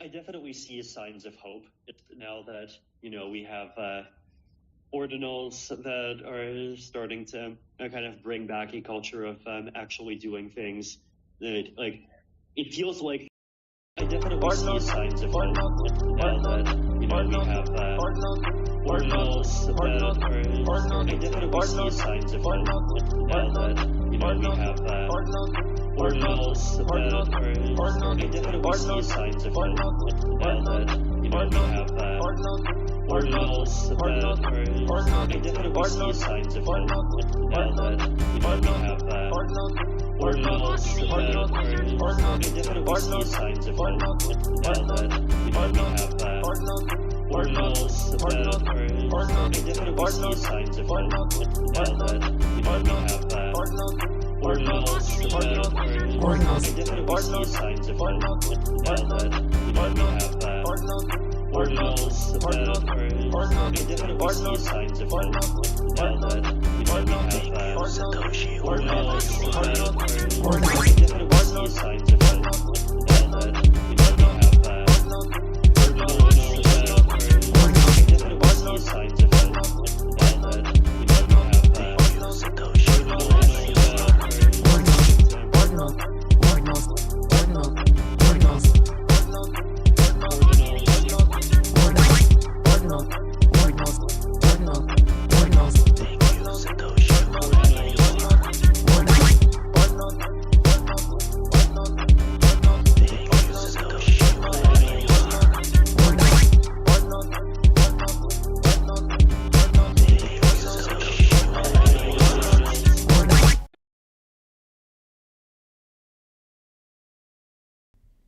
I definitely see signs of hope now that, we have ordinals that are starting to kind of bring back a culture of actually doing things that, it feels like I definitely see signs of hope now that, we have ordinals that are, I definitely see signs of hope now that, we have ordinals that are, I definitely see signs of hope now that, we have ordinals that are, I definitely see signs of hope now that, we have ordinals that are, I definitely see signs of hope now that, we have ordinals that are, I definitely see signs of hope now that, we have ordinals that are, I definitely see signs of hope now that, we have ordinals that are, I definitely see signs of hope now that, we have ordinals that are, I definitely see signs of hope now that, we have ordinals that are, I definitely see signs of hope now that, we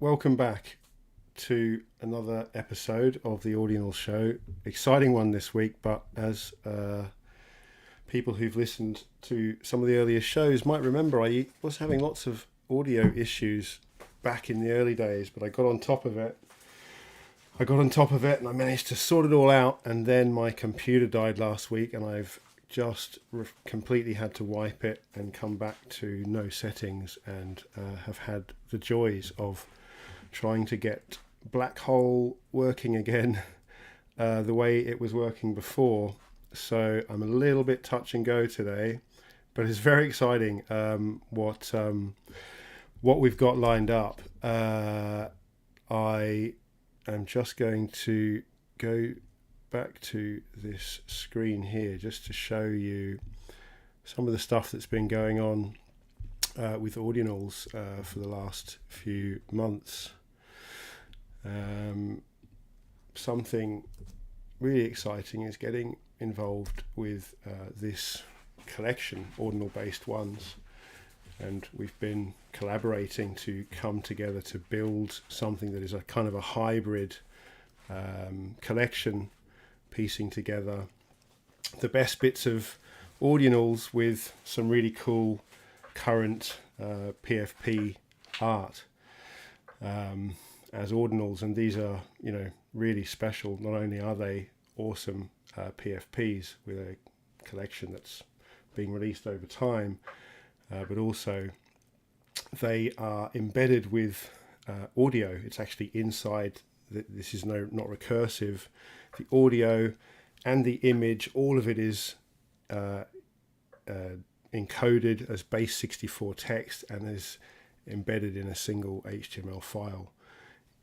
Welcome back to another episode of the Ordinal Show. Exciting one this week, but as people who've listened to some of the earlier shows might remember, I was having lots of audio issues back in the early days, but I got on top of it. And I managed to sort it all out, and then my computer died last week, and I've just completely had to wipe it and come back to no settings, and have had the joys of trying to get Black Hole working again the way it was working before. So I'm a little bit touch and go today, but it's very exciting what we've got lined up. I am just going to go back to this screen here just to show you some of the stuff that's been going on with Audionals for the last few months. Something really exciting is getting involved with this collection, Ordinal Based ones, and we've been collaborating to come together to build something that is a kind of a hybrid collection, piecing together the best bits of Audionals with some really cool current PFP art as Ordinals, and these are really special. Not only are they awesome PFPs with a collection that's being released over time, but also they are embedded with audio. It's actually inside. This is not recursive. The audio and the image, all of it is encoded as base 64 text and is embedded in a single HTML file.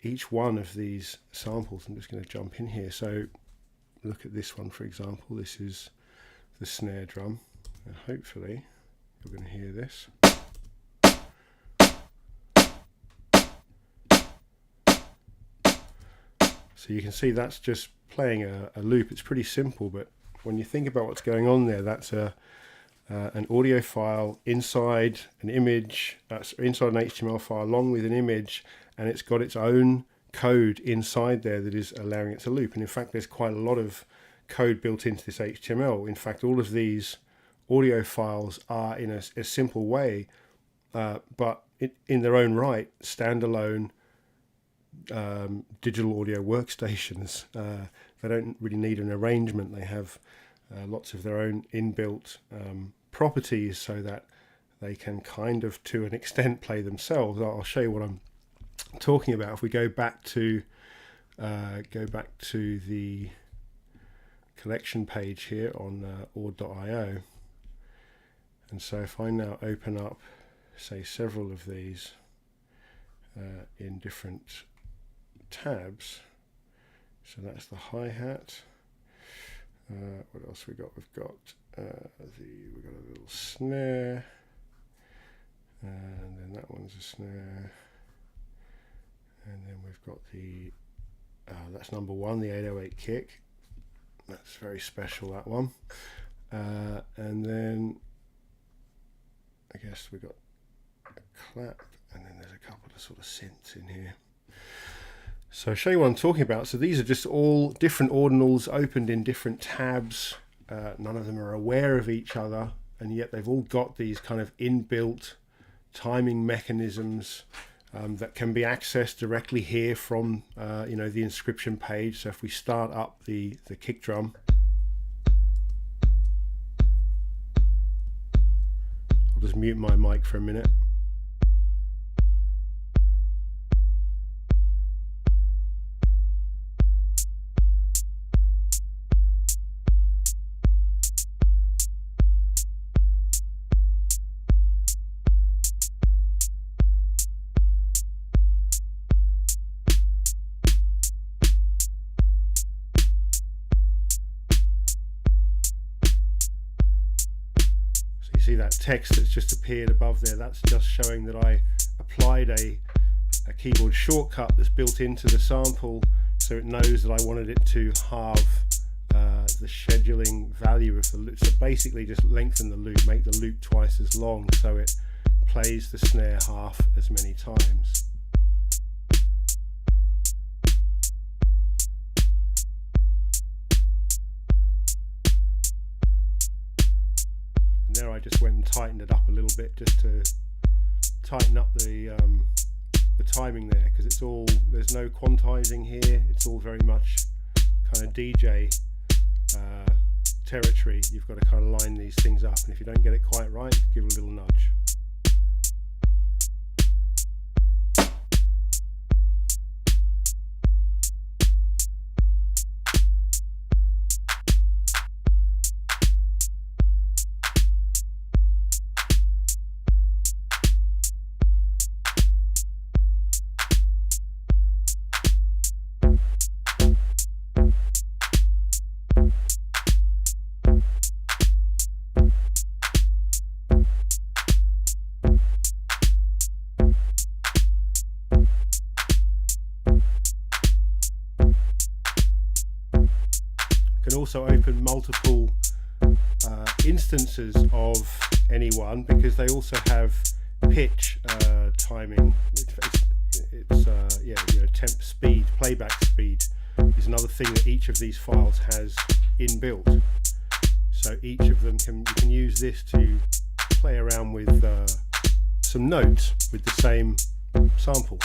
Each one of these samples, I'm just going to jump in here. So look at this one, for example. This is the snare drum, and hopefully you're going to hear this. So you can see that's just playing a loop. It's pretty simple, but when you think about what's going on there, that's an audio file inside an image, inside an HTML file along with an image, and it's got its own code inside there that is allowing it to loop. And in fact, there's quite a lot of code built into this HTML. In fact, all of these audio files are in a simple way, but in their own right, standalone digital audio workstations. They don't really need an arrangement. They have lots of their own inbuilt properties so that they can kind of, to an extent, play themselves. I'll show you what I'm talking about, if we go back to the collection page here on ord.io, and so if I now open up, say, several of these in different tabs, so that's the hi-hat. What else we got? We've got we've got a little snare, and then that one's a snare, and then we've got the that's number one, the 808 kick. That's very special, that one. And then I guess we got a clap, and then there's a couple of sort of synths in here. So I'll show you what I'm talking about. So these are just all different ordinals opened in different tabs. None of them are aware of each other, and yet they've all got these kind of inbuilt timing mechanisms that can be accessed directly here from the inscription page. So if we start up the kick drum, I'll just mute my mic for a minute. See that text that's just appeared above there, that's just showing that I applied a keyboard shortcut that's built into the sample, so it knows that I wanted it to halve the scheduling value of the loop. So basically just lengthen the loop, make the loop twice as long, so it plays the snare half as many times. And there I just went and tightened it up a little bit, just to tighten up the timing there, because it's all, there's no quantizing here, it's all very much kind of DJ territory. You've got to kind of line these things up, and if you don't get it quite right, give it a little nudge. Can also open multiple instances of any one, because they also have pitch timing. Temp speed, playback speed is another thing that each of these files has inbuilt. So each of them you can use this to play around with some notes with the same sample.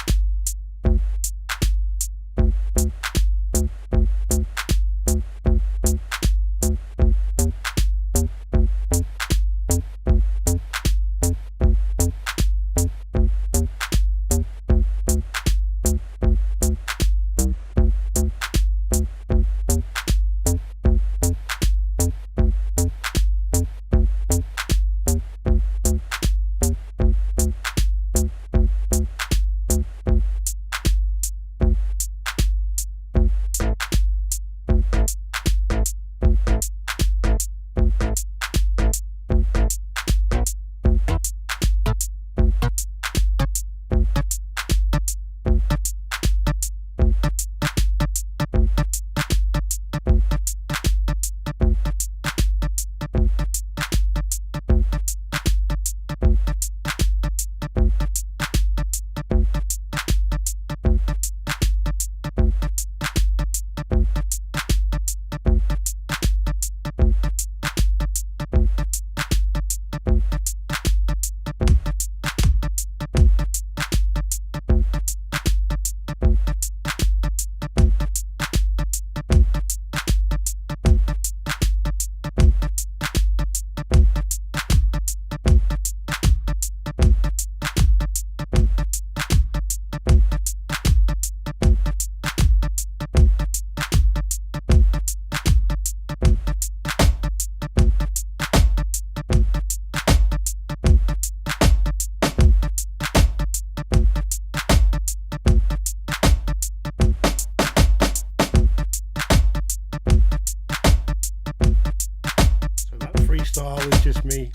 style is just me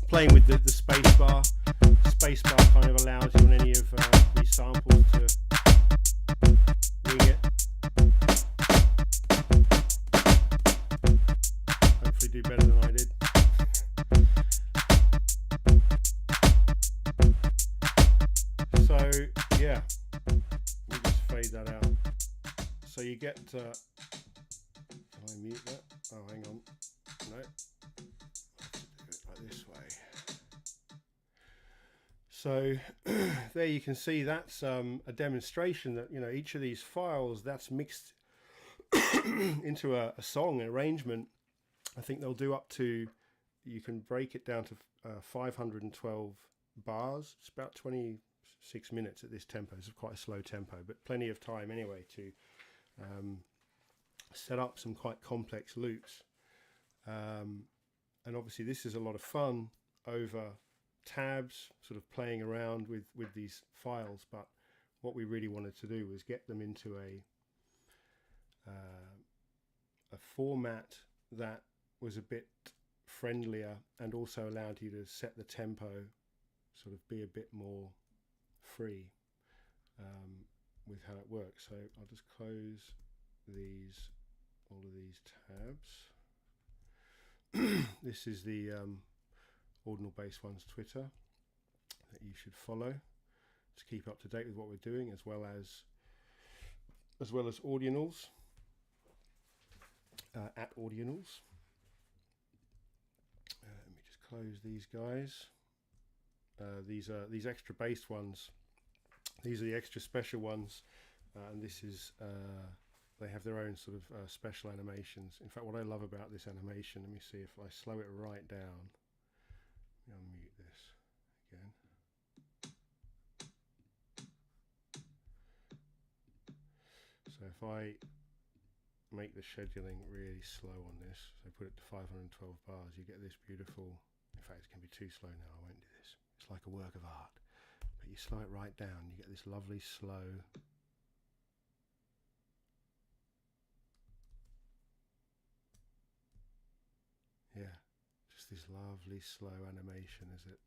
playing with the space bar. Space bar kind of allows you on any of these samples to wing it. Hopefully do better than I did. So yeah, we'll just fade that out. So you get, can I mute that? Oh, hang on, no, I have to do it like this way. So there you can see that's a demonstration that, you know, each of these files that's mixed into a song arrangement. I think they'll do up to, you can break it down to 512 bars. It's about 26 minutes at this tempo. It's quite a slow tempo, but plenty of time anyway to set up some quite complex loops. And obviously this is a lot of fun over tabs, sort of playing around with these files, but what we really wanted to do was get them into a format that was a bit friendlier and also allowed you to set the tempo, sort of be a bit more free with how it works. So I'll just close all of these tabs. This is the Ordinal Based one's Twitter that you should follow to keep up to date with what we're doing, as well as Audionals at Audionals. Let me just close these guys. These extra based ones. These are the extra special ones, and this is they have their own sort of special animations. In fact, what I love about this animation, let me see if I slow it right down. I'll mute this again. So if I make the scheduling really slow on this, so put it to 512 bars, you get this beautiful, in fact it's going to be too slow now, I won't do this. It's like a work of art. But you slow it right down, you get this lovely slow. Yeah, just this lovely slow animation as it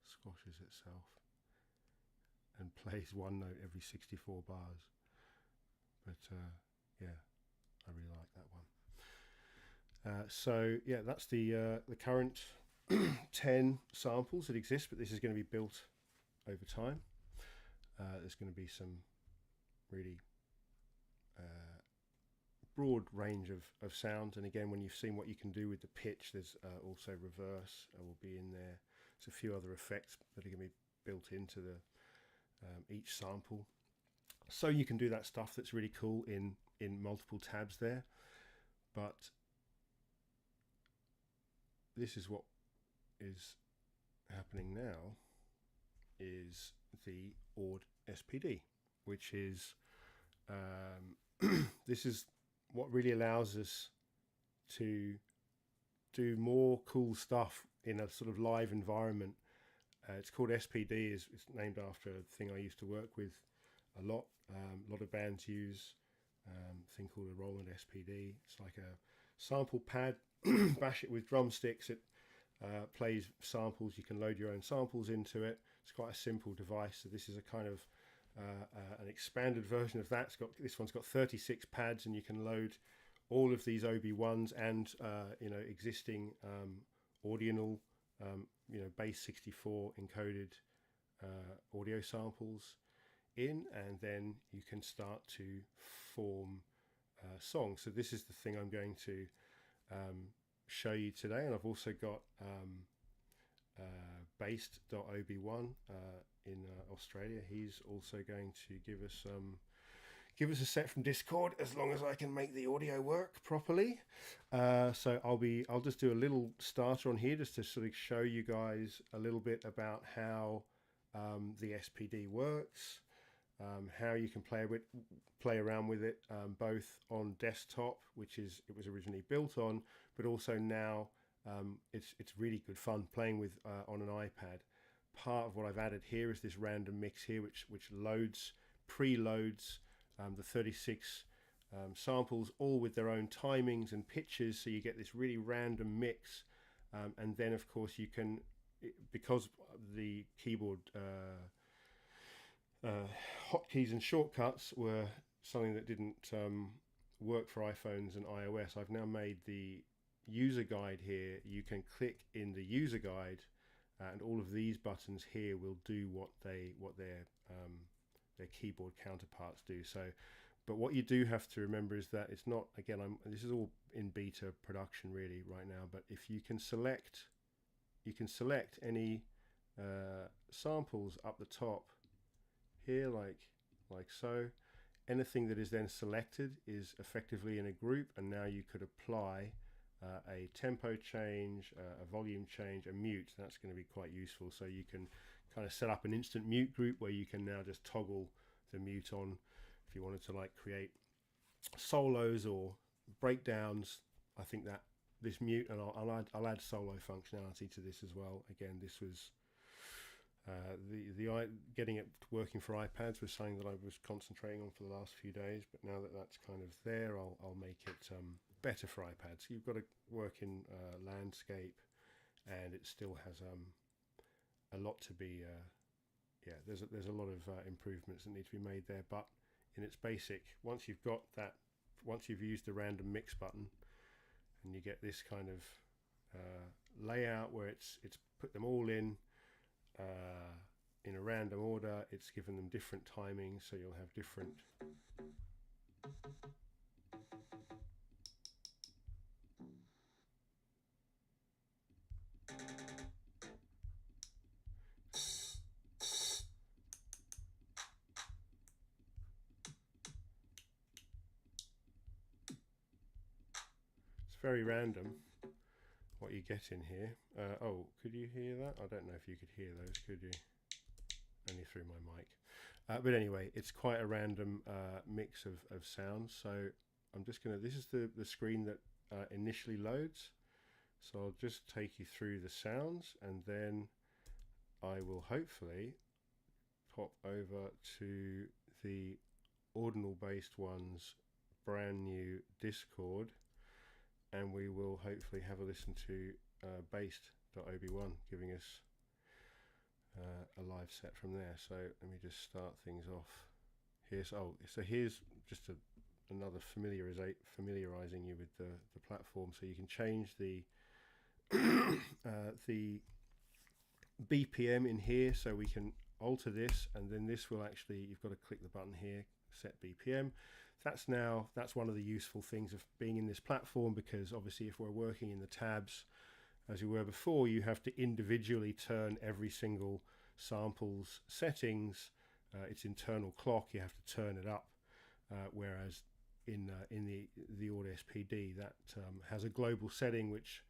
squashes itself and plays one note every 64 bars. But yeah, I really like that one. So yeah, that's the current 10 samples that exist, but this is going to be built over time. There's going to be some really broad range of sounds, and again, when you've seen what you can do with the pitch, there's also reverse will be in there. There's a few other effects that are going to be built into the each sample, so you can do that stuff that's really cool in multiple tabs there. But this is what is happening now, is the OrdSPD, which is this is what really allows us to do more cool stuff in a sort of live environment. It's called SPD, it's named after a thing I used to work with a lot. A lot of bands use a thing called a Roland SPD. It's like a sample pad, bash it with drumsticks, it plays samples, you can load your own samples into it. It's quite a simple device, so this is a kind of an expanded version of that. This one's got 36 pads, and you can load all of these OB1s and existing Ordinal base 64 encoded audio samples in, and then you can start to form songs. So this is the thing I'm going to show you today, and I've also got based.ob1 in Australia. He's also going to give us a set from Discord, as long as I can make the audio work properly. So I'll just do a little starter on here just to sort of show you guys a little bit about how the SPD works, how you can play around with it, both on desktop, which it was originally built on, but also now it's really good fun playing with on an iPad. Part of what I've added here is this random mix here, which preloads the 36 samples, all with their own timings and pitches, so you get this really random mix. And then, of course, you can, because the keyboard hotkeys and shortcuts were something that didn't work for iPhones and iOS, I've now made the user guide here. You can click in the user guide, and all of these buttons here will do what their keyboard counterparts do. So, but what you do have to remember is that it's not, again, this is all in beta production really right now, but if you can select any samples up the top here, like so. Anything that is then selected is effectively in a group, and now you could apply a tempo change, a volume change, a mute. That's going to be quite useful. So you can kind of set up an instant mute group where you can now just toggle the mute on if you wanted to like create solos or breakdowns. I think that this mute, and I'll add solo functionality to this as well. Again, this was the getting it working for iPads was something that I was concentrating on for the last few days, but now that that's kind of there, I'll make it better for iPads. You've got to work in landscape, and it still has a lot to be there's a lot of improvements that need to be made there, but in its basic, once you've used the random mix button and you get this kind of layout where it's put them all in a random order, it's given them different timings, so you'll have different very random what you get in here. Oh, could you hear that? I don't know if you could hear those, could you? Only through my mic. But anyway, it's quite a random mix of sounds. So I'm just going to, this is the screen that initially loads. So I'll just take you through the sounds, and then I will hopefully pop over to the Ordinal Based one's brand new Discord, and we will hopefully have a listen to based.ob1 giving us a live set from there. So let me just start things off here. So here's just another familiarizing you with the platform. So you can change the the BPM in here, so we can alter this, and then this will actually, you've got to click the button here, set BPM. That's one of the useful things of being in this platform, because obviously if we're working in the tabs as we were before, you have to individually turn every single sample's settings, its internal clock, you have to turn it up, whereas in the OrdSPD that has a global setting which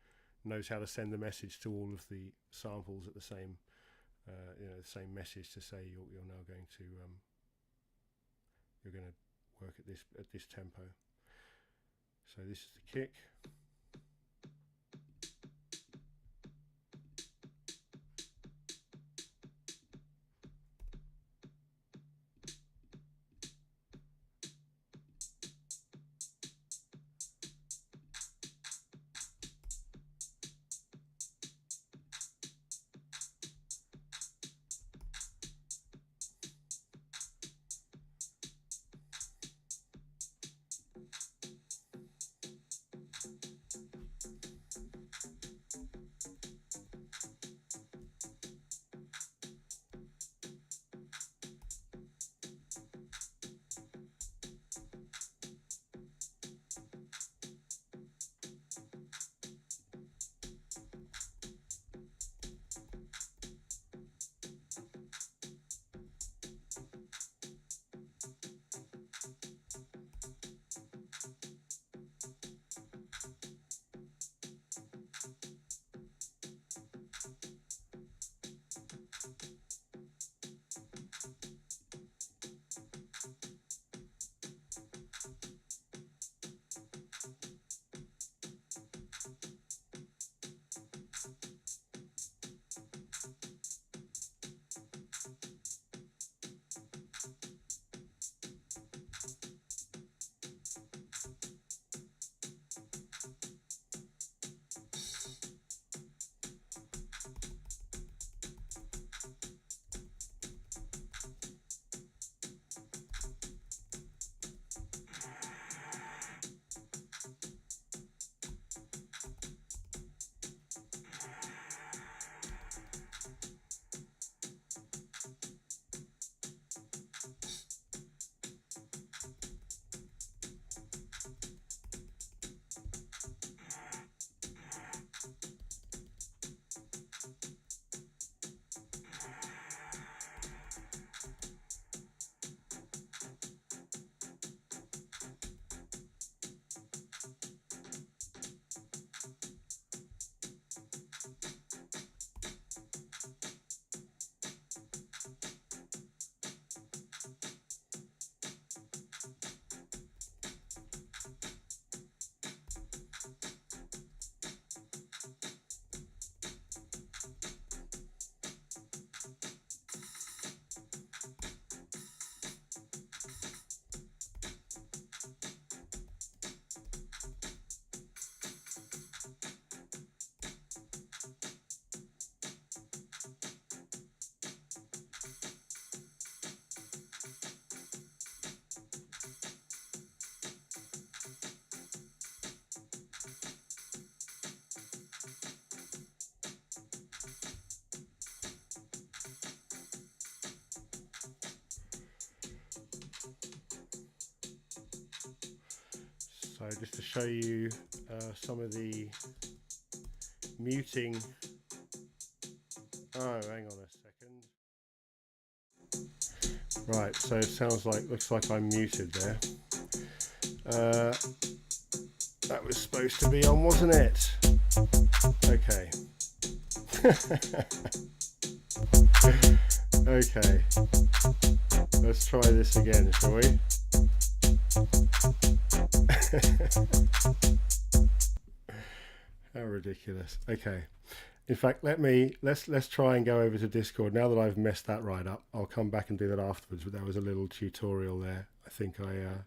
knows how to send the message to all of the samples at the same the same message to say you're now going to you're going to work at this tempo. So this is the kick. So just to show you some of the muting. Oh, hang on a second. Right, so it looks like I'm muted there. That was supposed to be on, wasn't it? Okay. Okay. Let's try this again, shall we? How ridiculous. Okay. In fact, let's try and go over to Discord. Now that I've messed that right up, I'll come back and do that afterwards. But that was a little tutorial there. I think I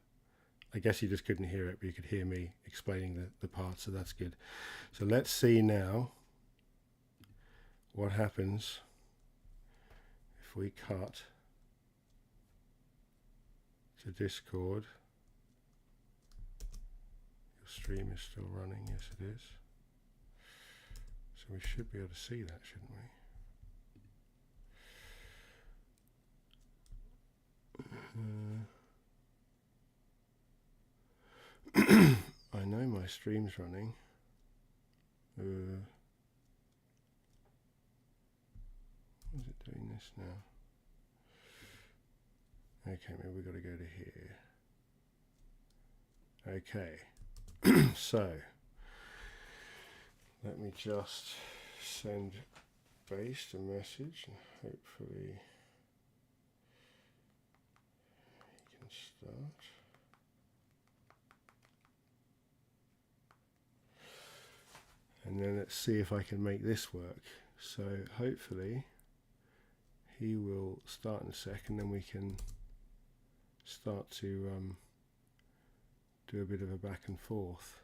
guess you just couldn't hear it, but you could hear me explaining the parts, so that's good. So let's see now what happens if we cut to Discord. Your stream is still running, yes it is. So we should be able to see that, shouldn't we? I know my stream's running. Is it doing this now? Okay, maybe we've got to go to here. Okay, so let me just send Based a message and hopefully he can start. And then let's see if I can make this work. So hopefully he will start in a second, then we can start to do a bit of a back and forth.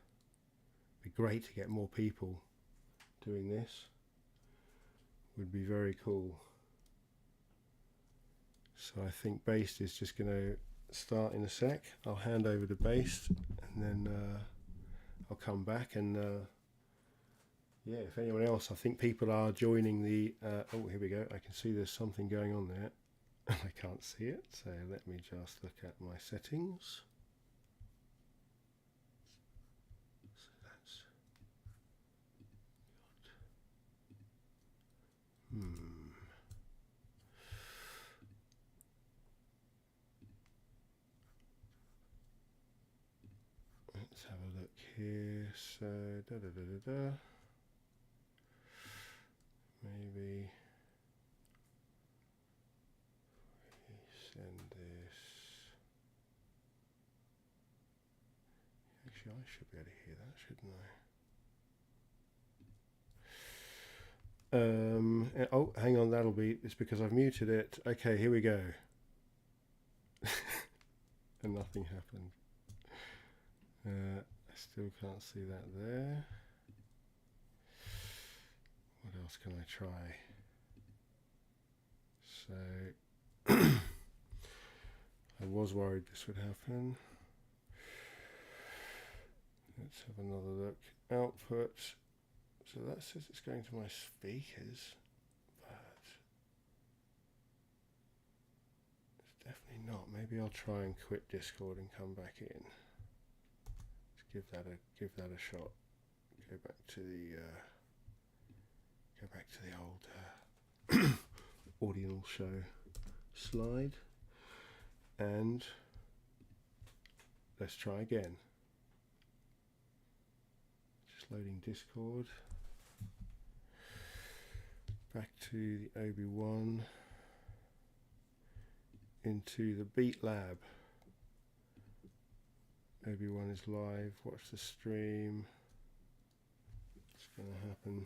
It'd be great to get more people doing this. Would be very cool. So I think Based is just going to start in a sec. I'll hand over to Based and then I'll come back and yeah, if anyone else, I think people are joining the oh, here we go. I can see there's something going on there. I can't see it, so let me just look at my settings. So that's Let's have a look here. So maybe send this. Actually, I should be able to hear that, shouldn't I? Oh, hang on, it's because I've muted it. Okay, here we go. And nothing happened. I still can't see that there. What else can I try? So I was worried this would happen. Let's have another look. Output. So that says it's going to my speakers, but it's definitely not. Maybe I'll try and quit Discord and come back in. Let's give that a shot. Go back to the old Audional show slide, and let's try again. Just loading Discord. Back to the OB1 into the Beat Lab. OB1 is live. Watch the stream. What's going to happen?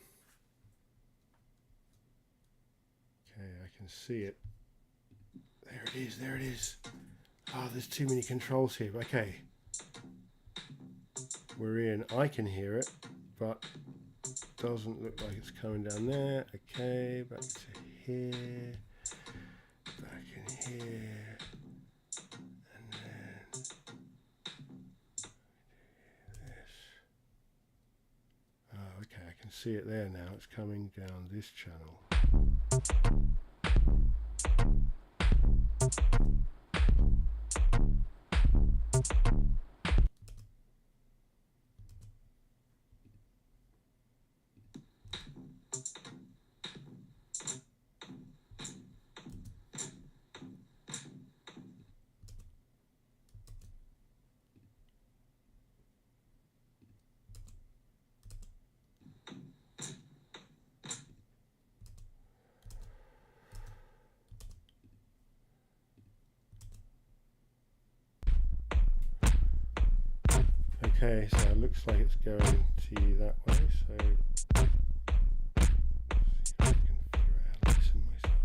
Okay, I can see it. There it is, there it is. Oh, there's too many controls here. Okay. We're in. I can hear it, but doesn't look like it's coming down there. Okay, back to here. Back in here. And then this. Oh, okay, I can see it there now. It's coming down this channel. Okay, so it looks like it's going to you that way, so see if I can figure out how to listen myself.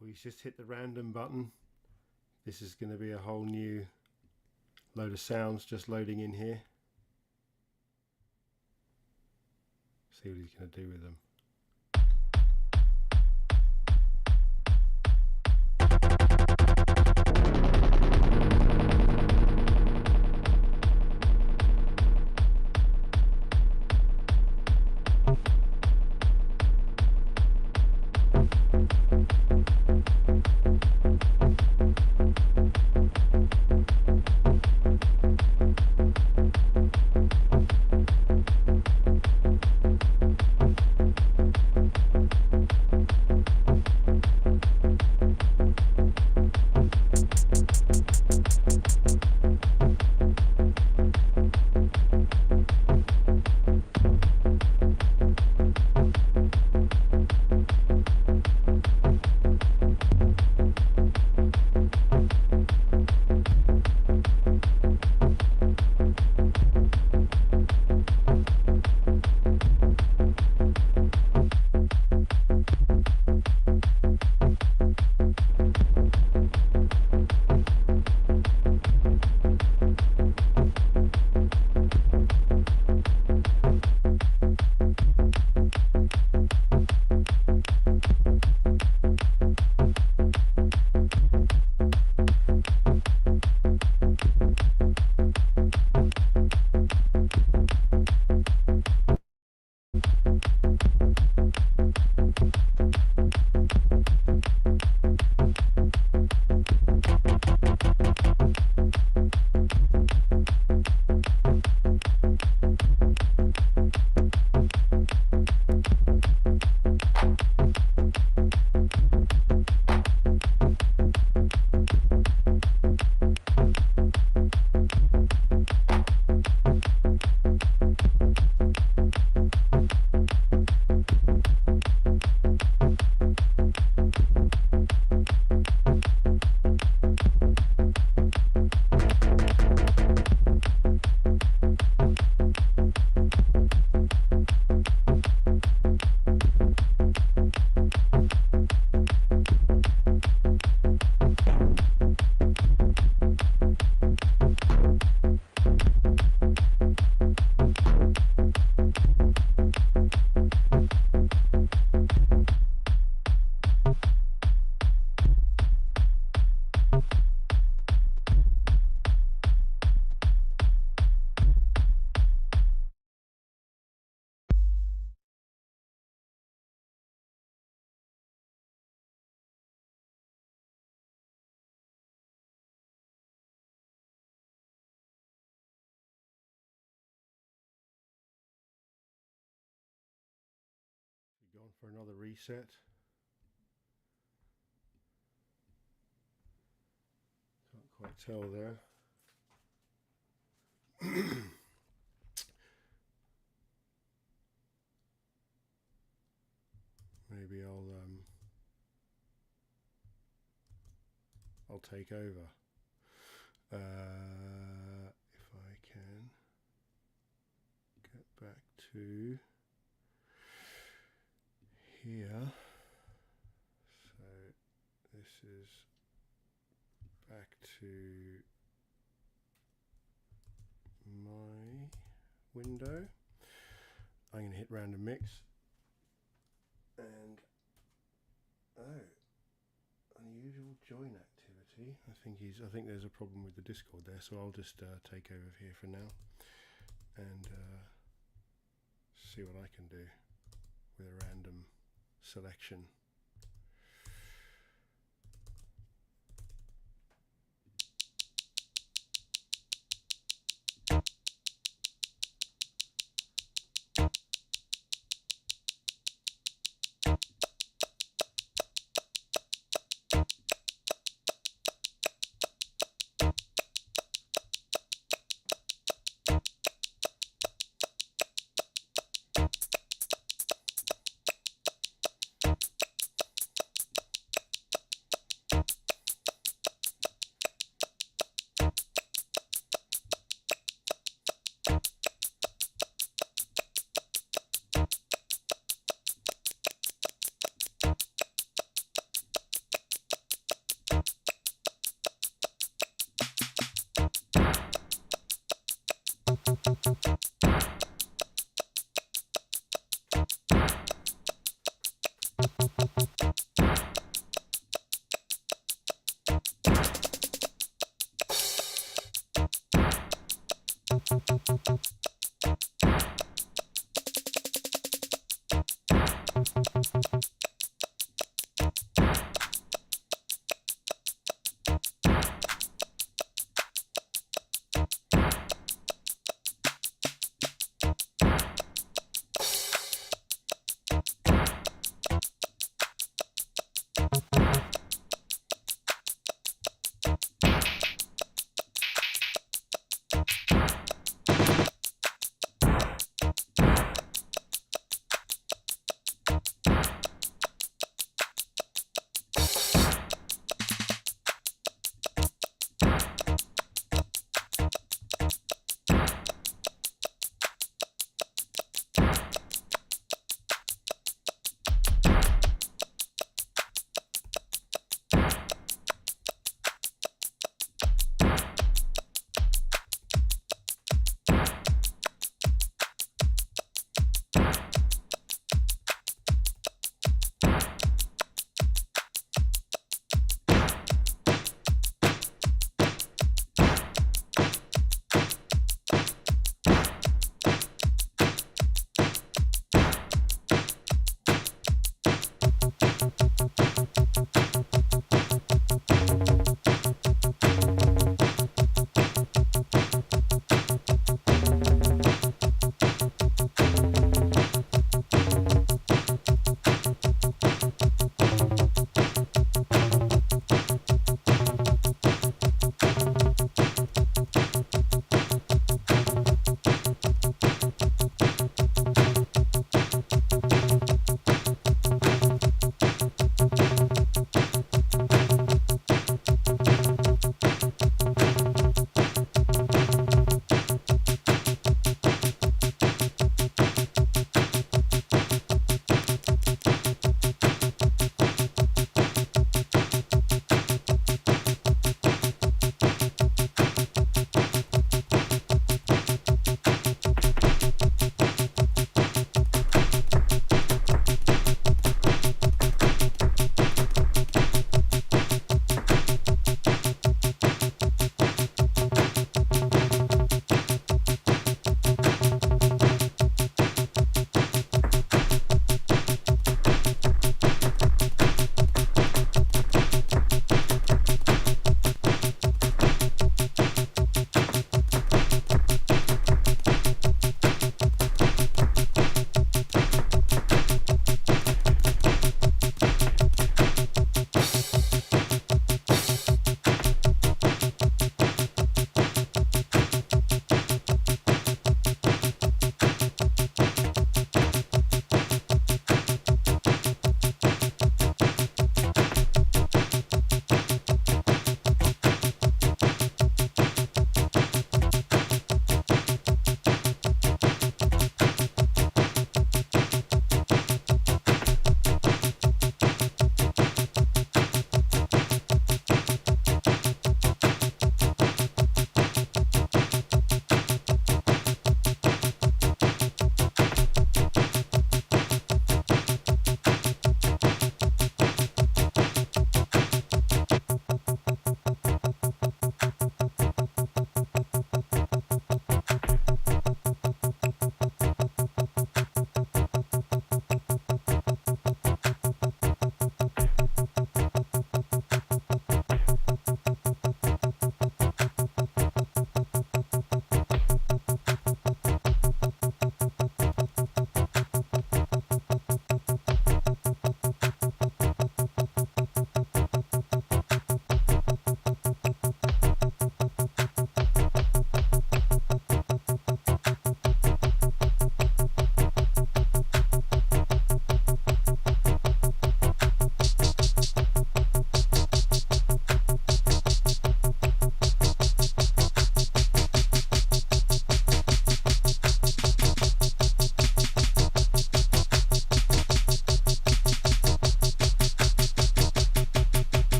We just hit the random button. This is going to be a whole new load of sounds just loading in here. See what he's going to do with them. for another reset. Can't quite tell there. Maybe I'll take over if I can get back to here. So this is back to my window. I'm going to hit random mix and unusual join activity. I think there's a problem with the Discord there, so I'll just take over here for now and see what I can do with a random selection.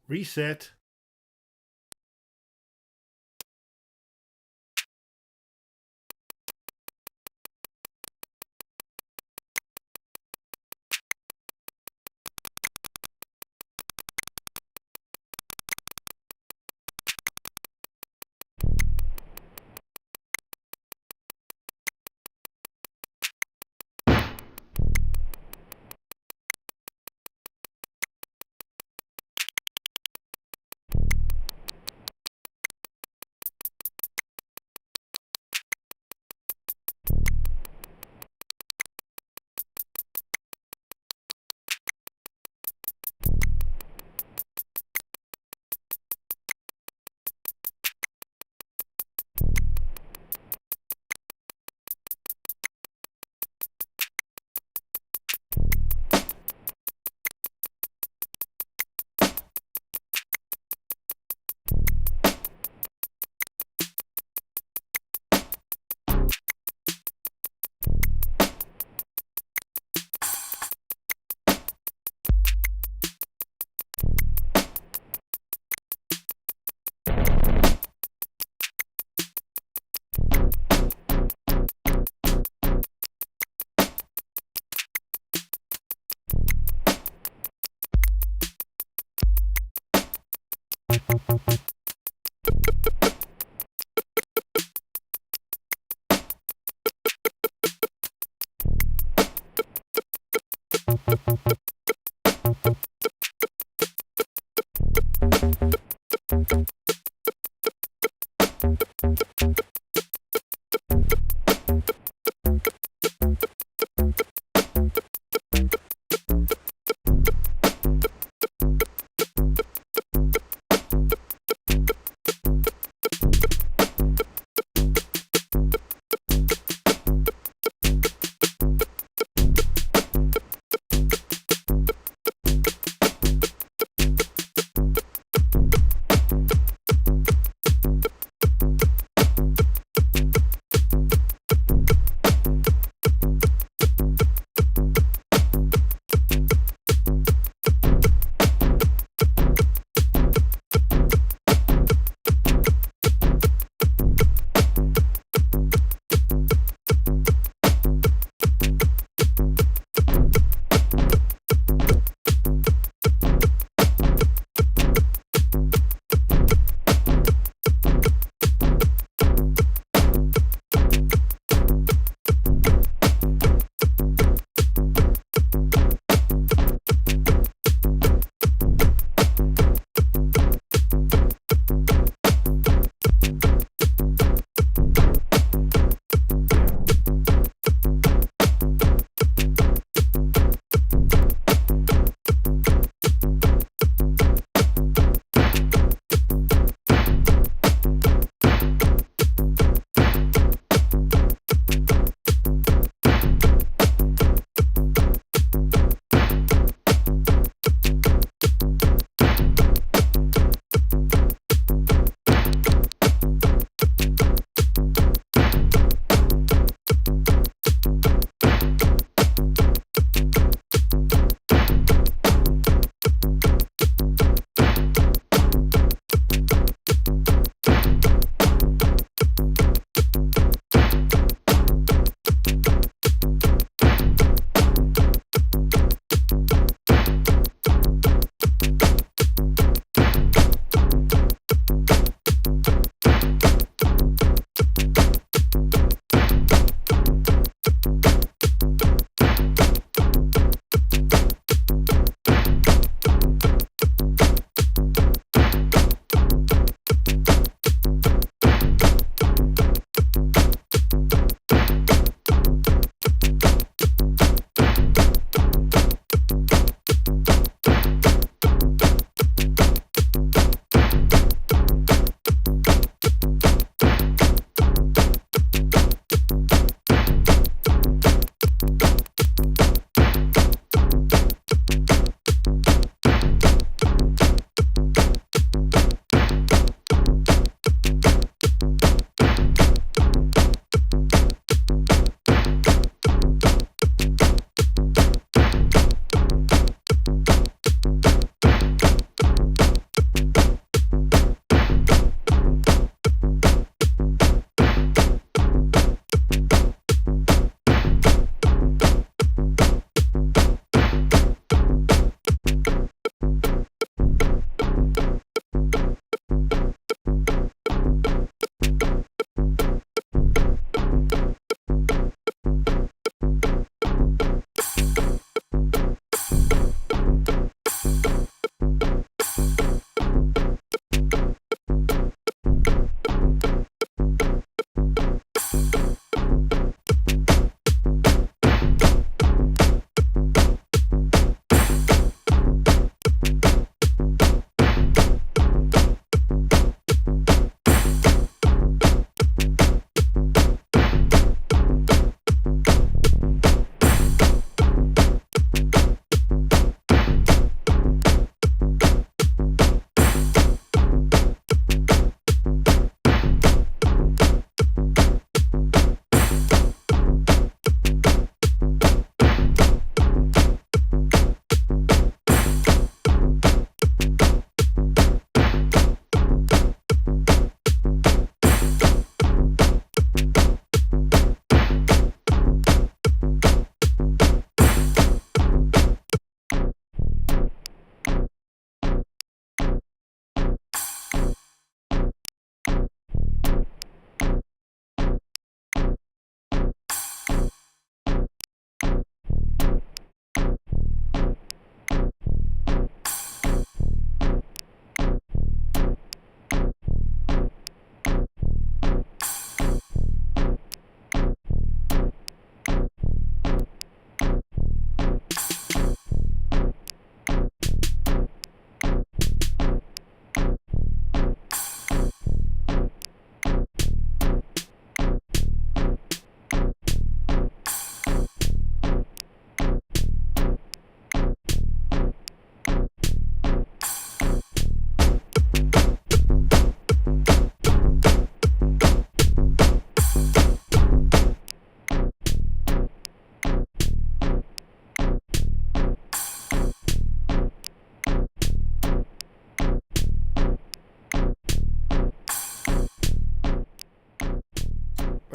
Reset.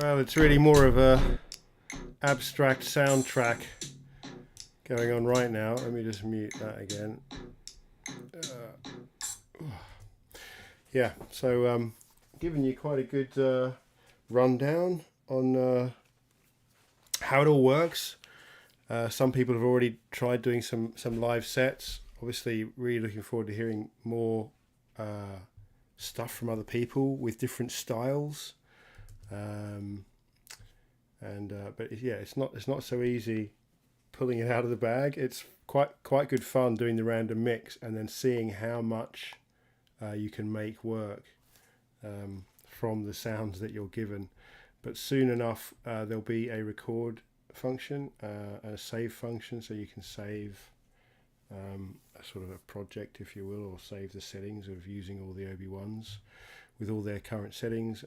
Well, it's really more of a abstract soundtrack going on right now. Let me just mute that again. Yeah, so giving you quite a good rundown on how it all works. Some people have already tried doing some live sets. Obviously, really looking forward to hearing more stuff from other people with different styles. But yeah, it's not so easy pulling it out of the bag. It's quite good fun doing the random mix and then seeing how much you can make work from the sounds that you're given. But soon enough, there'll be a record function, a save function, so you can save a sort of a project, if you will, or save the settings of using all the OB1s with all their current settings,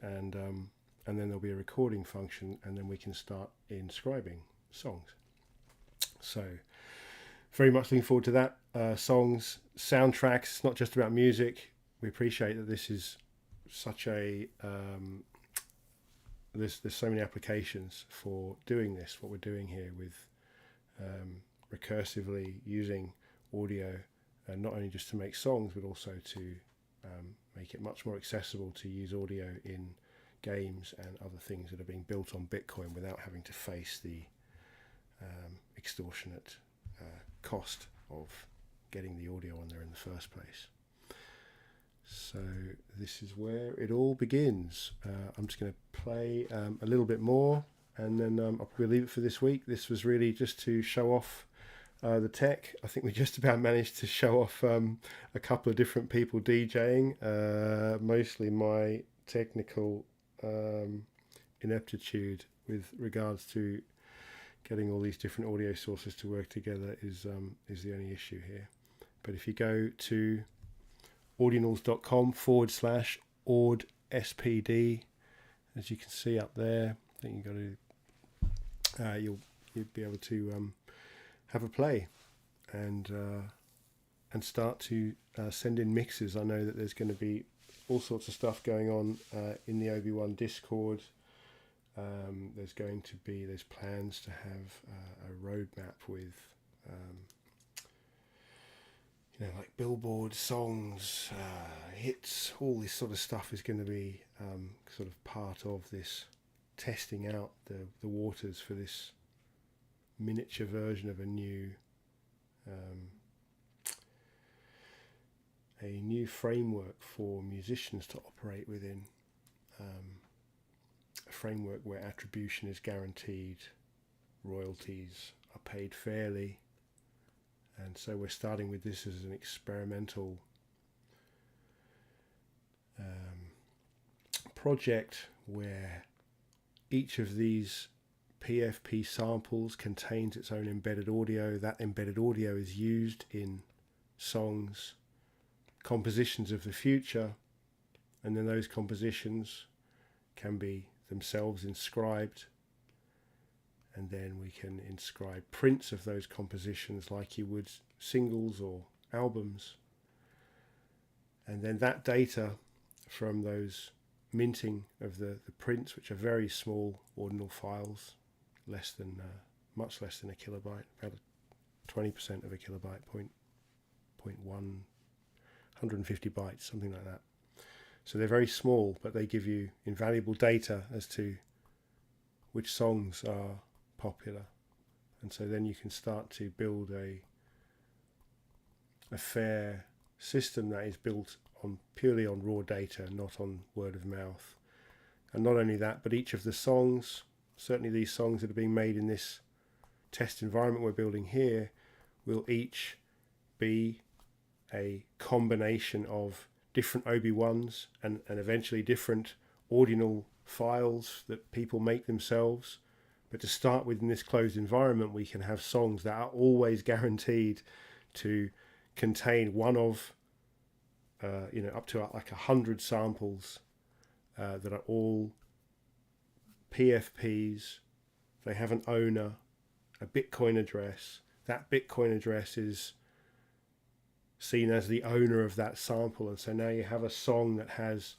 and then there'll be a recording function, and then we can start inscribing songs. So very much looking forward to that. Songs, soundtracks, it's not just about music. We appreciate that this is such a there's so many applications for doing this, what we're doing here with recursively using audio, not only just to make songs, but also to make it much more accessible to use audio in games and other things that are being built on Bitcoin without having to face the extortionate cost of getting the audio on there in the first place. So this is where it all begins. I'm just going to play a little bit more, and then I'll probably leave it for this week. This was really just to show off the tech. I think we just about managed to show off a couple of different people DJing, mostly my technical ineptitude with regards to getting all these different audio sources to work together is the only issue here. But if you go to ordinals.com/OrdSPD, as you can see up there, I think you'll be able to have a play and start to send in mixes. I know that there's going to be all sorts of stuff going on in the OB1 Discord. There's plans to have a roadmap with like Billboard songs, hits, all this sort of stuff is going to be sort of part of this testing out the waters for this miniature version of a new framework for musicians to operate within, a framework where attribution is guaranteed, royalties are paid fairly. And so we're starting with this as an experimental project where each of these PFP samples contains its own embedded audio. That embedded audio is used in songs, compositions of the future, and then those compositions can be themselves inscribed, and then we can inscribe prints of those compositions like you would singles or albums. And then that data from those minting of the prints, which are very small ordinal files, much less than a kilobyte, about 20% of a kilobyte, 150 bytes, something like that. So they're very small, but they give you invaluable data as to which songs are popular, and so then you can start to build a fair system that is built purely on raw data, not on word of mouth. And not only that, but each of the songs, certainly these songs that are being made in this test environment we're building here, will each be a combination of different OB1s and eventually different ordinal files that people make themselves. But to start with, in this closed environment, we can have songs that are always guaranteed to contain one of, up to like 100 samples that are all PFPs. They have an owner, a Bitcoin address. That Bitcoin address is seen as the owner of that sample. And so now you have a song that has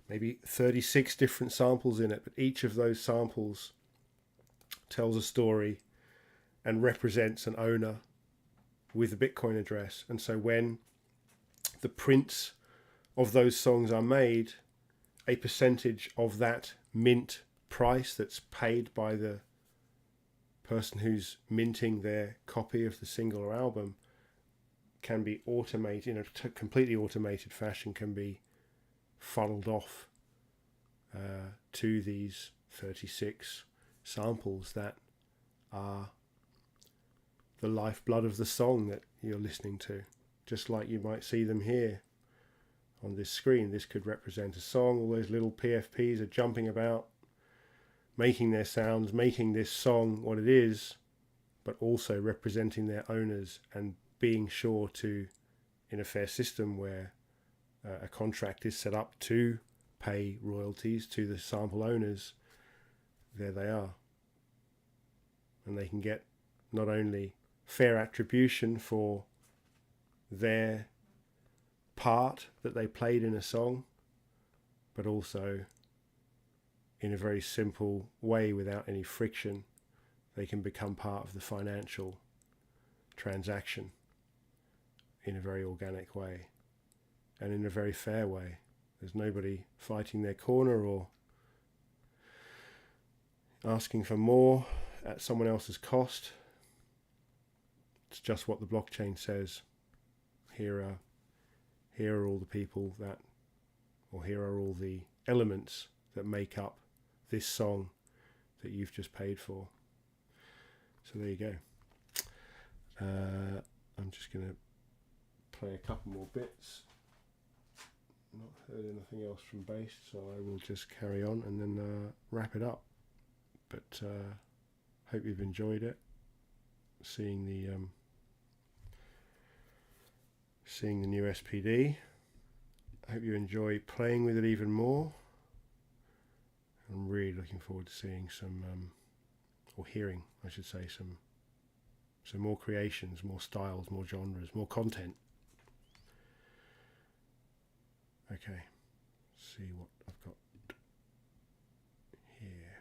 maybe 36 different samples in it, but each of those samples tells a story and represents an owner with a Bitcoin address. And so when the prints of those songs are made, a percentage of that mint price that's paid by the person who's minting their copy of the single or album can be automated in a completely automated fashion, can be funneled off to these 36 samples that are the lifeblood of the song that you're listening to. Just like you might see them here on this screen. This could represent a song. All those little PFPs are jumping about, making their sounds, making this song what it is, but also representing their owners and being sure to, in a fair system where a contract is set up to pay royalties to the sample owners, there they are. And they can get not only fair attribution for their part that they played in a song, but also in a very simple way, without any friction, they can become part of the financial transaction in a very organic way and in a very fair way. There's nobody fighting their corner or asking for more at someone else's cost. It's just what the blockchain says. Here are all the people that, or here are all the elements that make up this song that you've just paid for. So there you go. I'm just going to play a couple more bits. Not heard anything else from Based, so I will just carry on and then wrap it up. But hope you've enjoyed it. Seeing the new SPD. I hope you enjoy playing with it even more. I'm really looking forward to seeing some, or hearing, I should say, some more creations, more styles, more genres, more content. Okay, see what I've got here.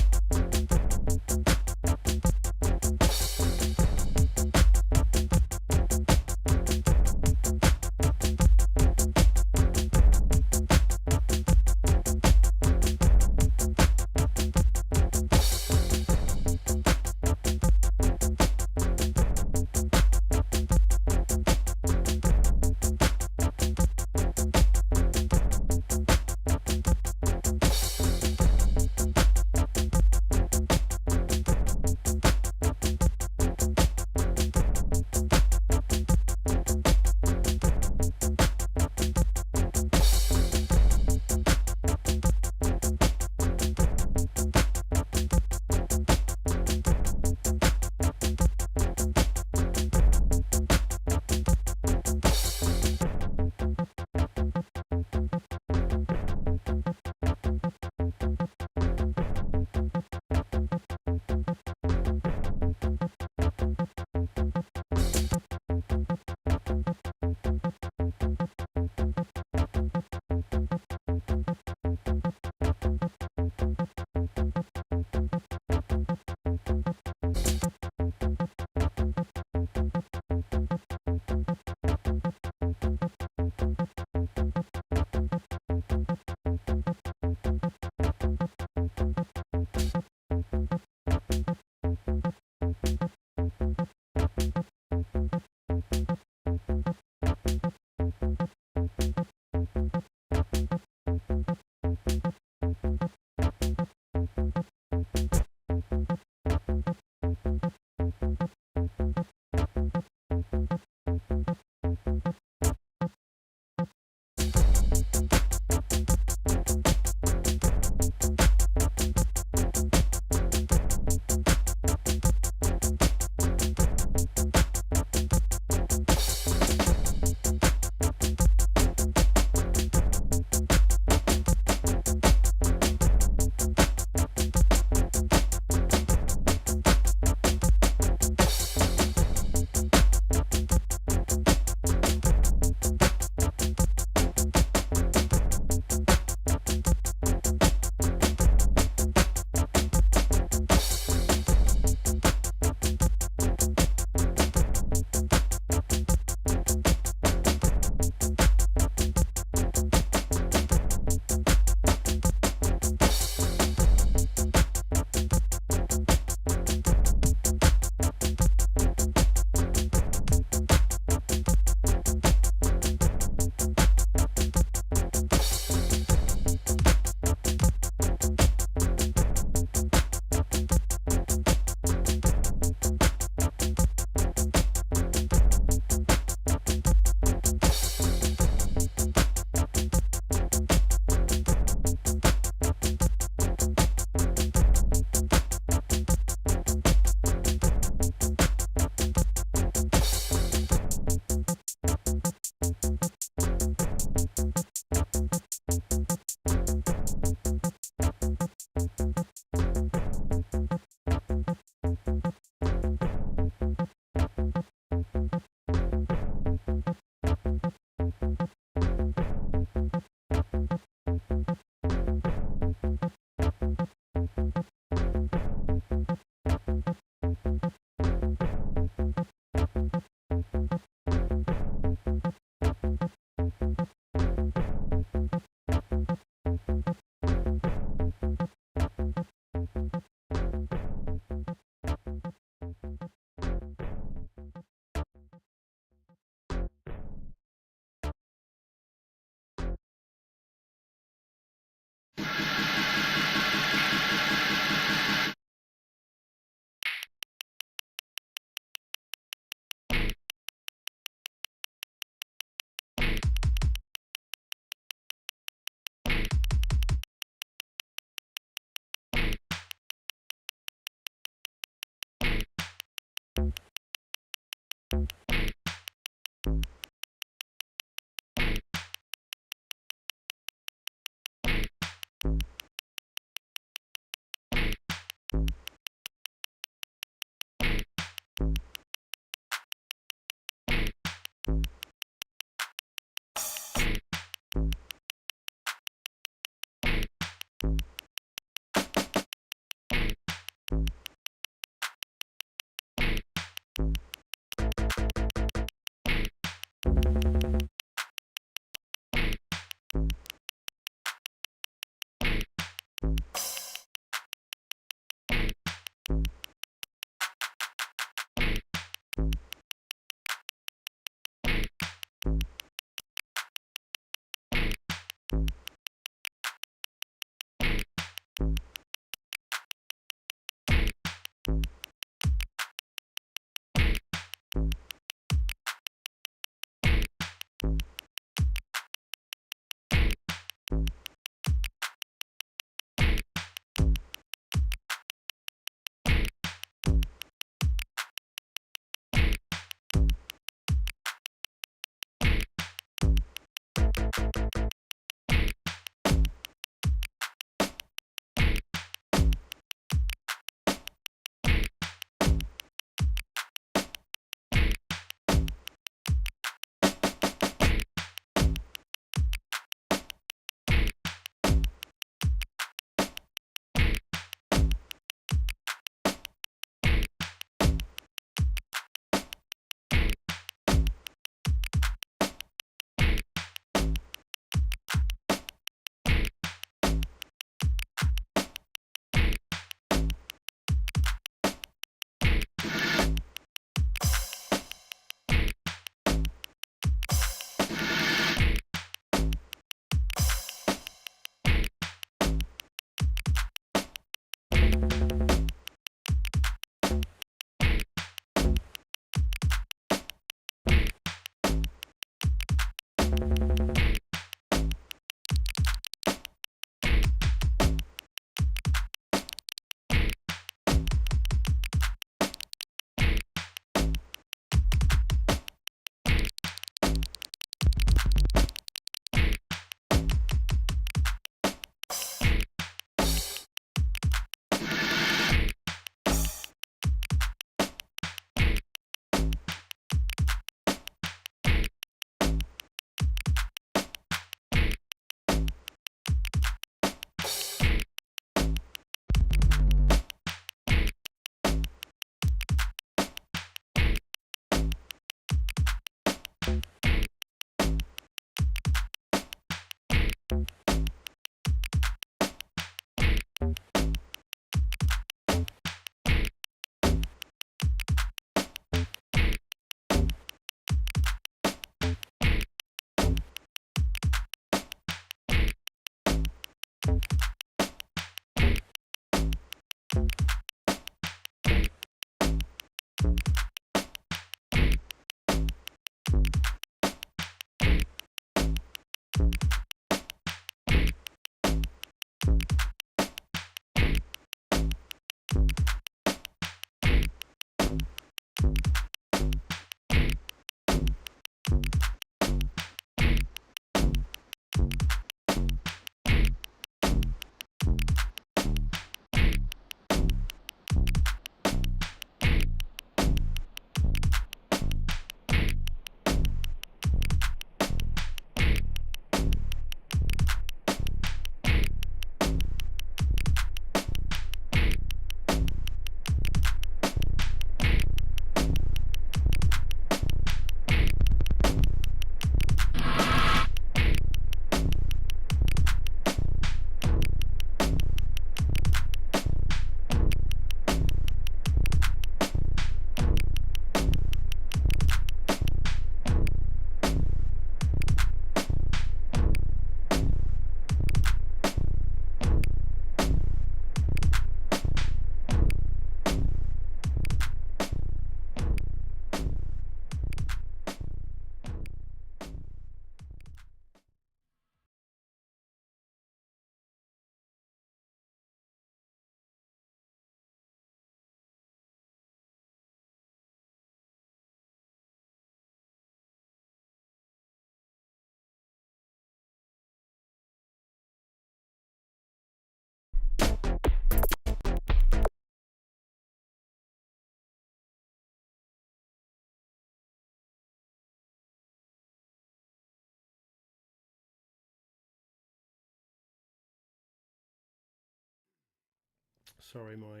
Sorry, my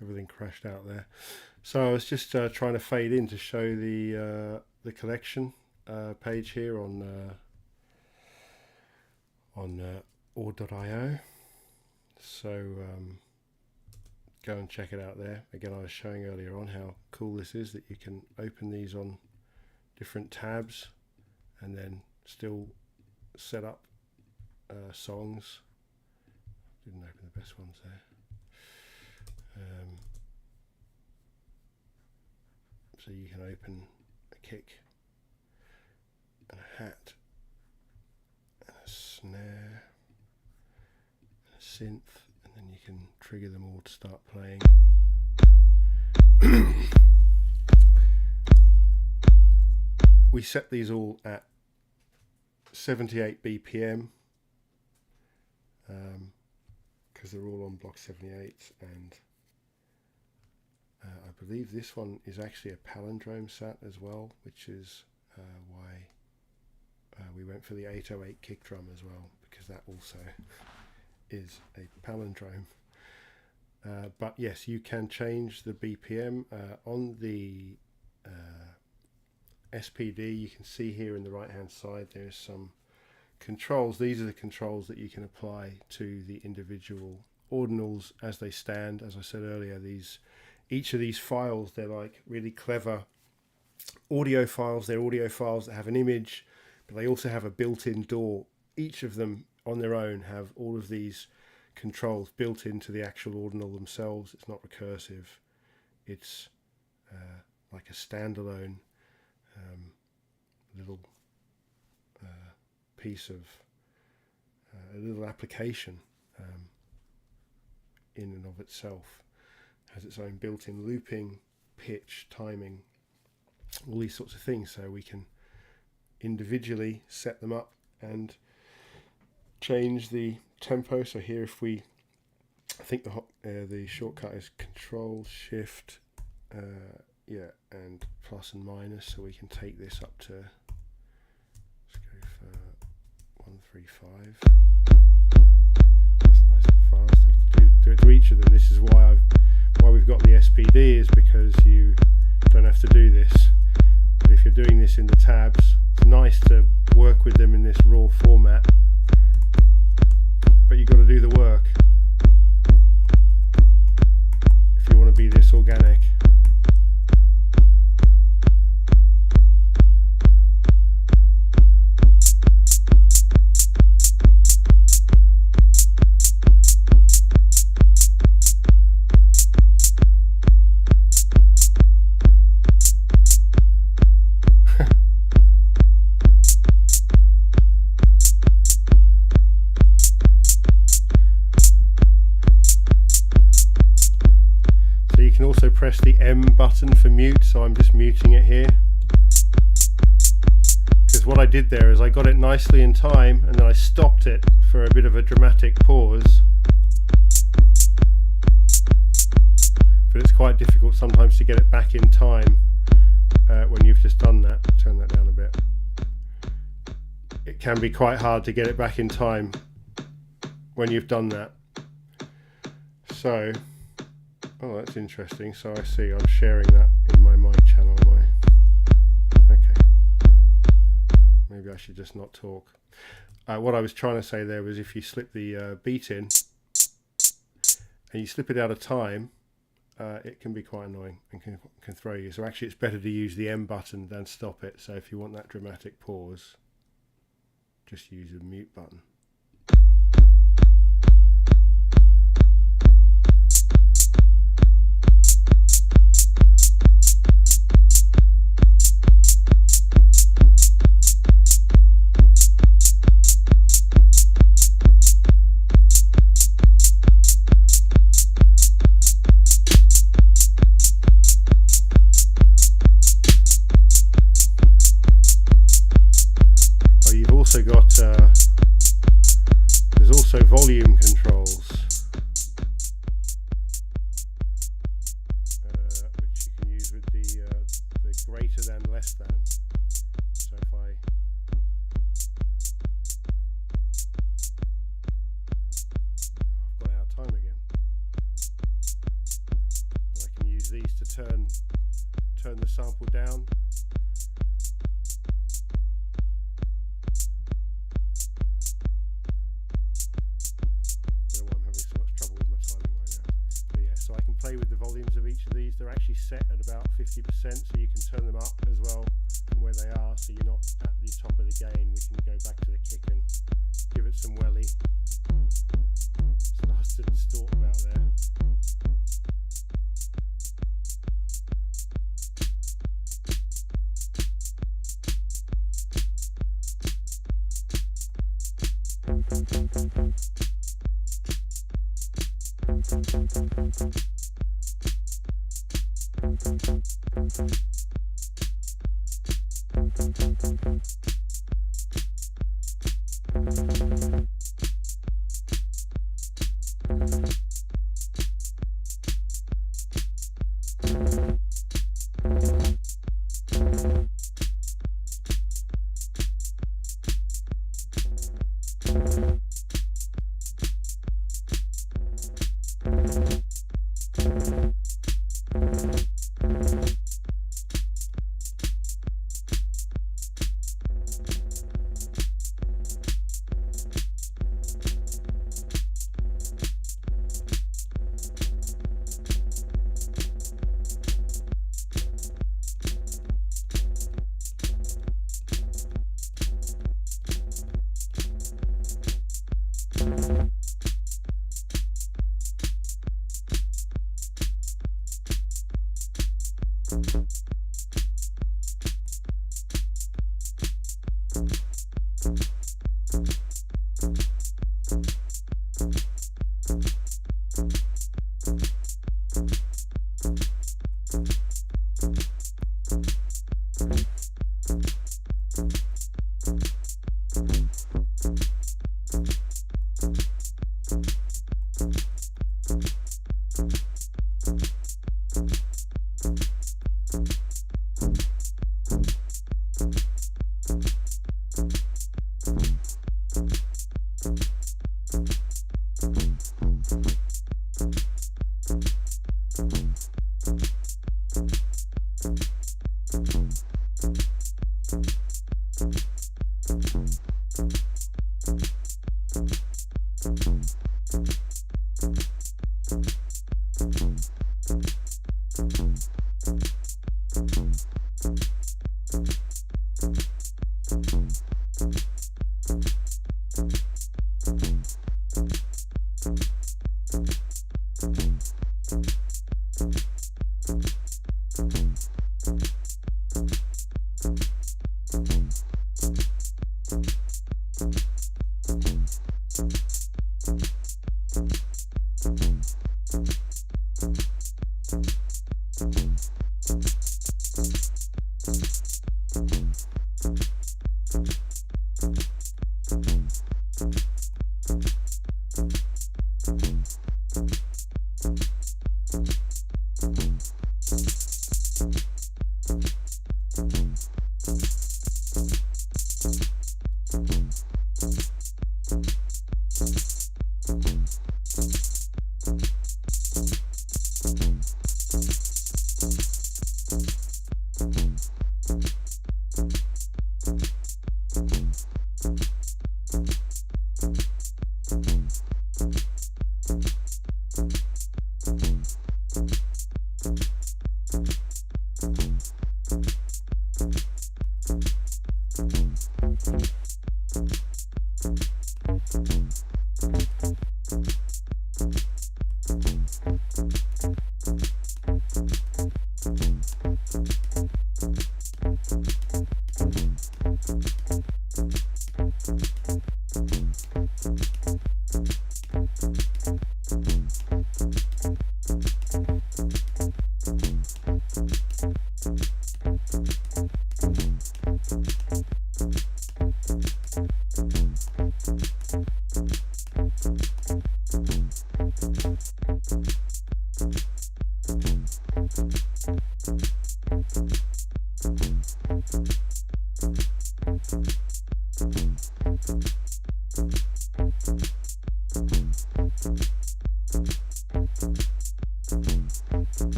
everything crashed out there. So I was just trying to fade in to show the collection page here on Ord.io. So go and check it out there. Again, I was showing earlier on how cool this is, that you can open these on different tabs and then still set up songs. Didn't open the best ones there. So you can open a kick and a hat and a snare and a synth, and then you can trigger them all to start playing. We set these all at 78 BPM because they're all on block 78, and I believe this one is actually a palindrome sat as well, which is why we went for the 808 kick drum as well, because that also is a palindrome. But yes, you can change the BPM on the SPD. You can see here in the right hand side there's some controls. These are the controls that you can apply to the individual ordinals as they stand. As I said earlier, each of these files, they're like really clever audio files. They're audio files that have an image, but they also have a built-in DAW. Each of them on their own have all of these controls built into the actual ordinal themselves. It's not recursive. It's like a standalone little piece of a little application in and of itself. Has its own built-in looping, pitch, timing, all these sorts of things, so we can individually set them up and change the tempo. So here, if we, I think the shortcut is Control Shift, and plus and minus, so we can take this up to, let's go for 135. That's nice and fast. I have to do it to each of them. This is why we've got the SPD, is because you don't have to do this. But if you're doing this in the tabs, it's nice to work with them in this raw format, but you've got to do the work if you want to be this organic. press the M button for mute, so I'm just muting it here. Because what I did there is I got it nicely in time and then I stopped it for a bit of a dramatic pause. But it's quite difficult sometimes to get it back in time when you've just done that. Turn that down a bit. It can be quite hard to get it back in time when you've done that. So, oh, that's interesting. So I see I'm sharing that in my mic channel. Am I? Okay. Maybe I should just not talk. What I was trying to say there was if you slip the beat in and you slip it out of time, it can be quite annoying and can throw you. So actually it's better to use the M button than stop it. So if you want that dramatic pause, just use the mute button. There's also volume controls, which you can use with the greater than, less than. So if I've gone out of time again, and I can use these to turn the sample down. Play with the volumes of each of these. They're actually set at about 50%, so you can turn them up as well from where they are, so you're not at the top of the gain. We can go back to the kick and give it some welly. Starts to distort about there.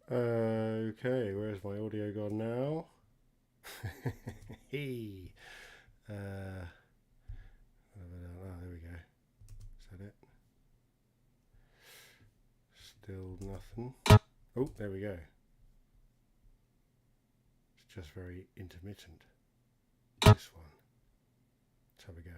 Okay, where's my audio gone now? Hey. There we go. Is that it? Still nothing. Oh, there we go. It's just very intermittent. This one. Let's have a go.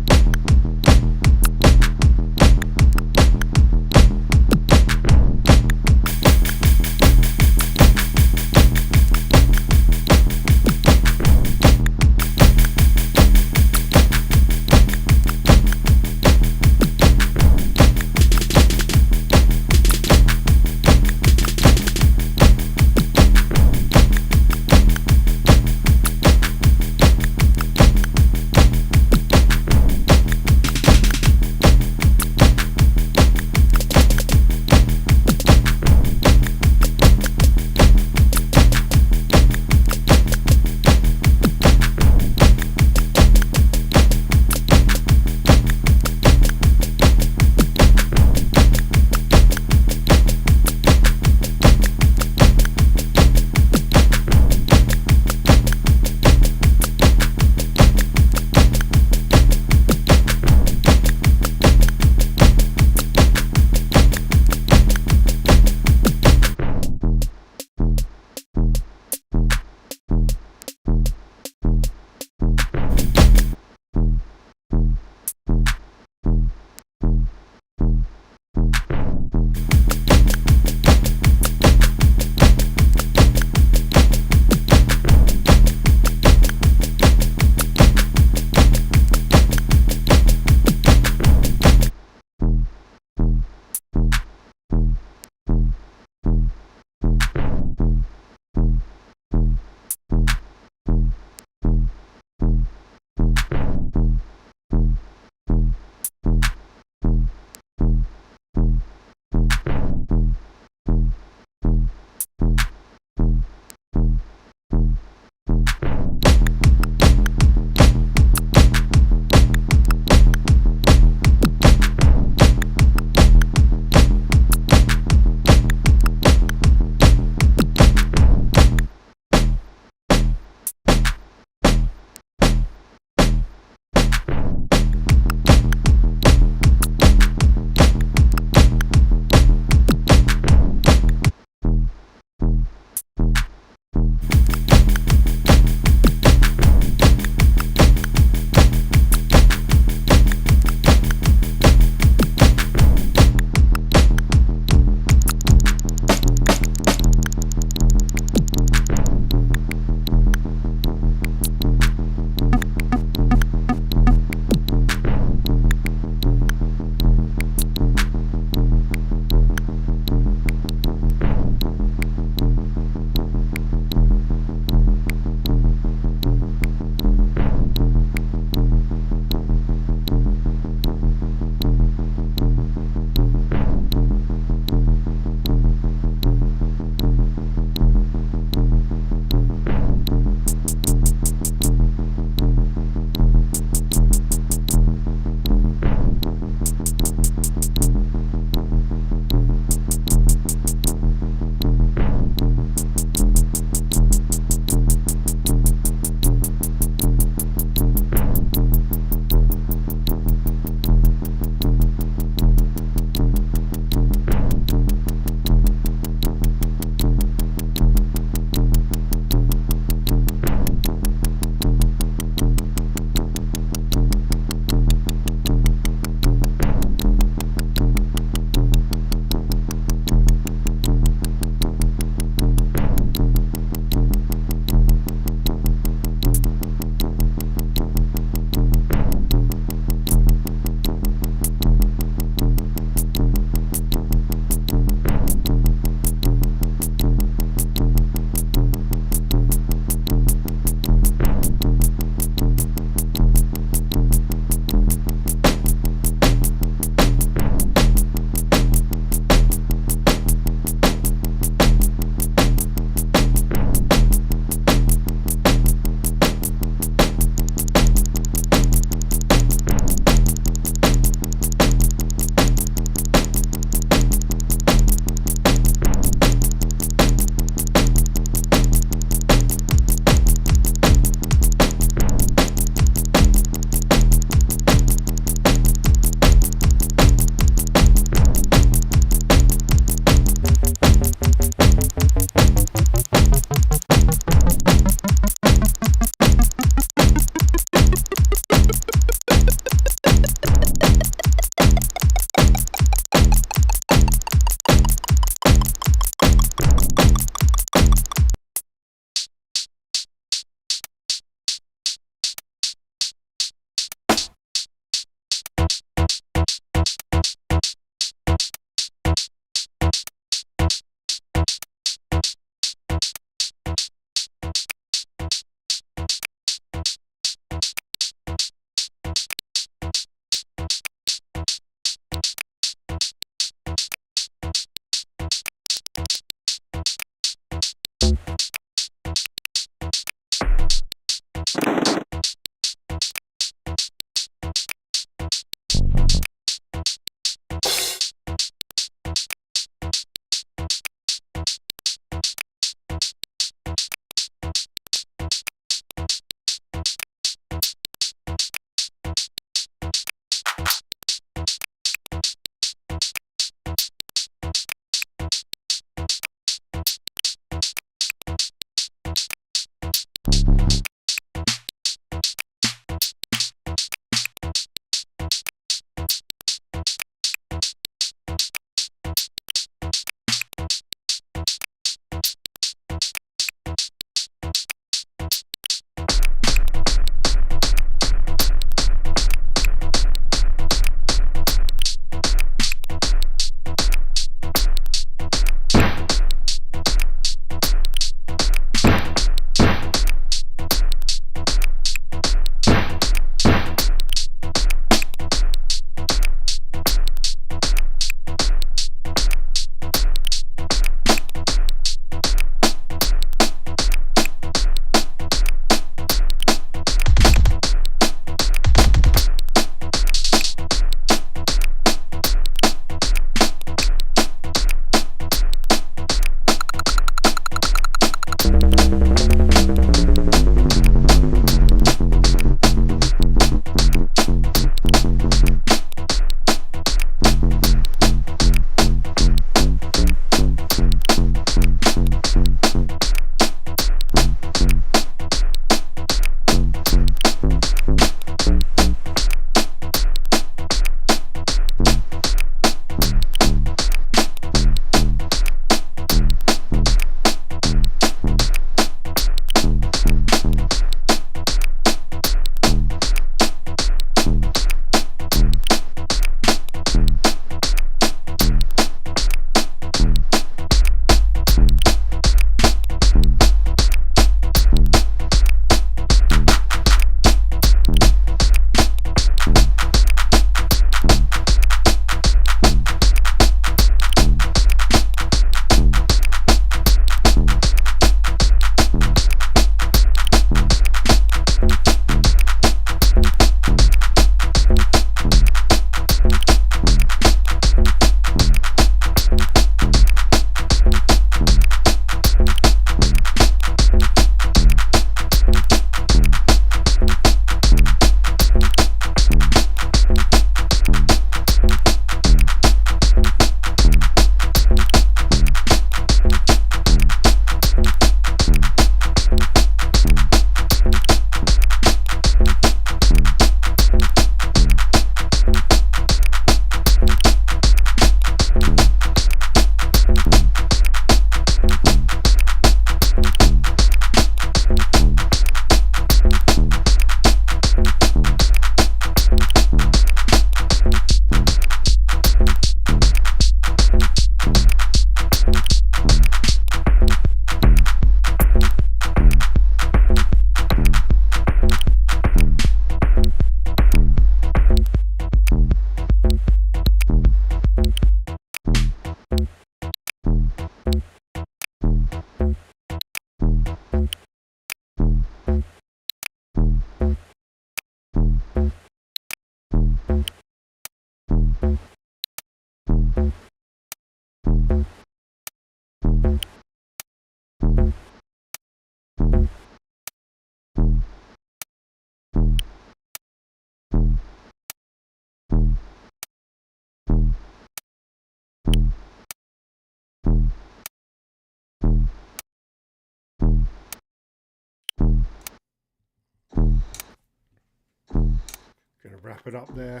wrap it up there.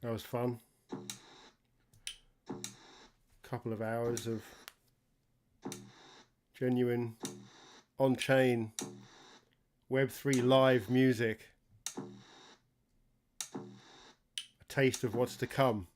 That was fun. Couple of hours of genuine on-chain Web3 live music. A taste of what's to come.